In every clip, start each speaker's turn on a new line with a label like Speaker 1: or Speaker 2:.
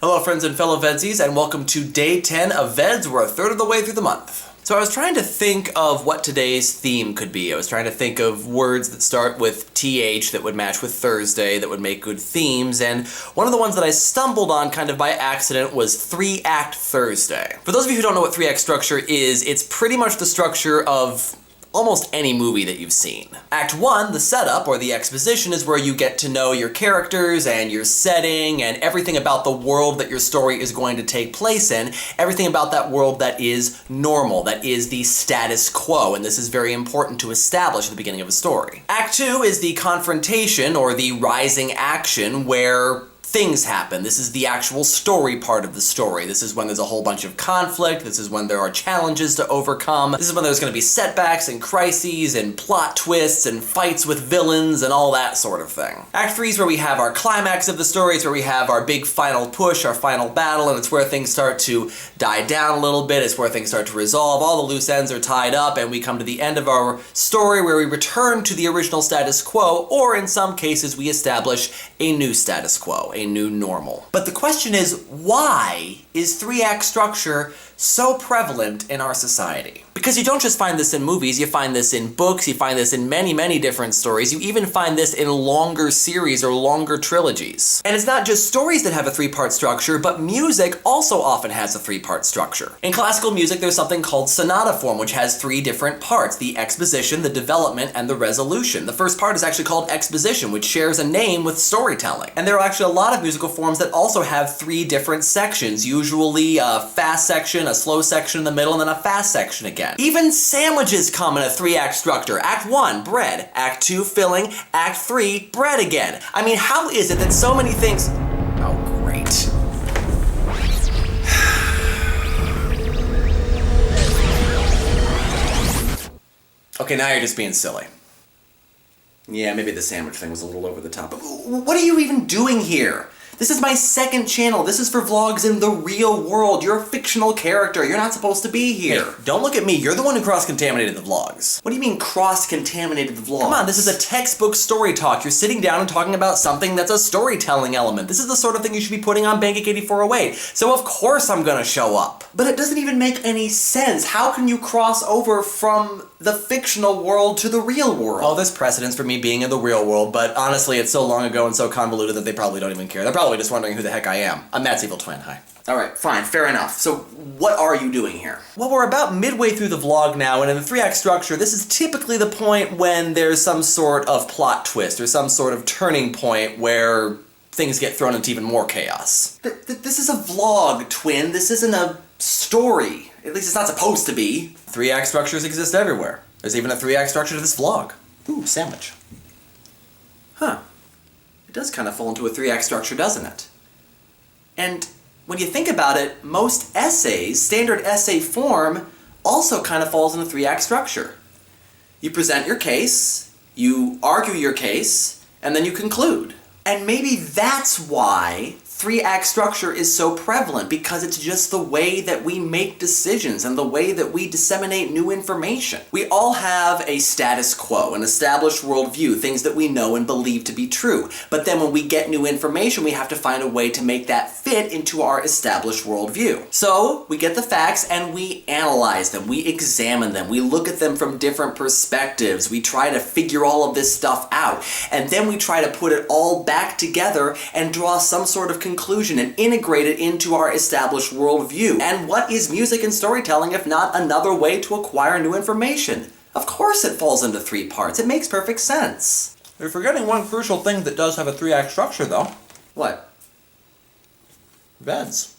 Speaker 1: Hello friends and fellow VEDSies, and welcome to day 10 of VEDS. We're a third of the way through the month. So I was trying to think of what today's theme could be. I was trying to think of words that start with TH that would match with Thursday, that would make good themes, and one of the ones that I stumbled on kind of by accident was 3-Act Thursday. For those of you who don't know what 3-act structure is, it's pretty much the structure of almost any movie that you've seen. Act 1, the setup, or the exposition, is where you get to know your characters and your setting and everything about the world that your story is going to take place in, everything about that world that is normal, that is the status quo, and this is very important to establish at the beginning of a story. Act 2 is the confrontation, or the rising action, where things happen. This is the actual story part of the story. This is when there's a whole bunch of conflict. This is when there are challenges to overcome. This is when there's going to be setbacks and crises and plot twists and fights with villains and all that sort of thing. Act 3 is where we have our climax of the story. It's where we have our big final push, our final battle, and it's where things start to die down a little bit. It's where things start to resolve. All the loose ends are tied up, and we come to the end of our story where we return to the original status quo, or in some cases we establish a new status quo, a new normal. But the question is, why is 3-act structure so prevalent in our society? Because you don't just find this in movies, you find this in books, you find this in many, many different stories, you even find this in longer series or longer trilogies. And it's not just stories that have a 3-part structure, but music also often has a 3-part structure. In classical music, there's something called sonata form, which has 3 different parts: the exposition, the development, and the resolution. The first part is actually called exposition, which shares a name with storytelling. And there are actually a lot of musical forms that also have 3 different sections, usually a fast section, a slow section in the middle, and then a fast section again. Even sandwiches come in a 3-act structure. Act 1, bread. Act 2, filling. Act 3, bread again. I mean, how is it that so many things... Oh, great. Okay, now you're just being silly. Yeah, maybe the sandwich thing was a little over the top. But what are you even doing here? This is my second channel. This is for vlogs in the real world. You're a fictional character. You're not supposed to be here. Hey, don't look at me. You're the one who cross-contaminated the vlogs. What do you mean cross-contaminated the vlogs? Come on, this is a textbook story talk. You're sitting down and talking about something that's a storytelling element. This is the sort of thing you should be putting on Bangkok 8408. So of course I'm gonna show up. But it doesn't even make any sense. How can you cross over from the fictional world to the real world? Oh, there's precedence for me being in the real world, but honestly, it's so long ago and so convoluted that they probably don't even care. They're probably just wondering who the heck I am. I'm Matt's evil twin, hi. Alright, fine, fair enough. So, what are you doing here? Well, we're about midway through the vlog now, and in the 3-act structure, this is typically the point when there's some sort of plot twist, or some sort of turning point where things get thrown into even more chaos. This is a vlog, twin. This isn't a story. At least it's not supposed to be. 3-act structures exist everywhere. There's even a 3-act structure to this vlog. Ooh, sandwich. Huh. It does kind of fall into a 3-act structure, doesn't it? And when you think about it, most essays, standard essay form, also kind of falls in a 3-act structure. You present your case, you argue your case, and then you conclude. And maybe that's why 3-act structure is so prevalent, because it's just the way that we make decisions and the way that we disseminate new information. We all have a status quo, an established worldview, things that we know and believe to be true. But then when we get new information, we have to find a way to make that fit into our established worldview. So we get the facts and we analyze them, we examine them, we look at them from different perspectives, we try to figure all of this stuff out, and then we try to put it all back together and draw some sort of conclusion and integrate it into our established worldview. And what is music and storytelling if not another way to acquire new information? Of course it falls into 3 parts. It makes perfect sense. You're forgetting one crucial thing that does have a 3-act structure, though. What? VEDS.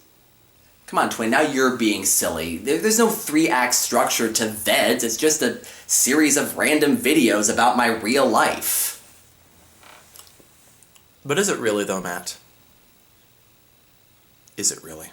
Speaker 1: Come on, twin, now you're being silly. There's no 3-act structure to VEDS. It's just a series of random videos about my real life. But is it really, though, Matt? Is it really?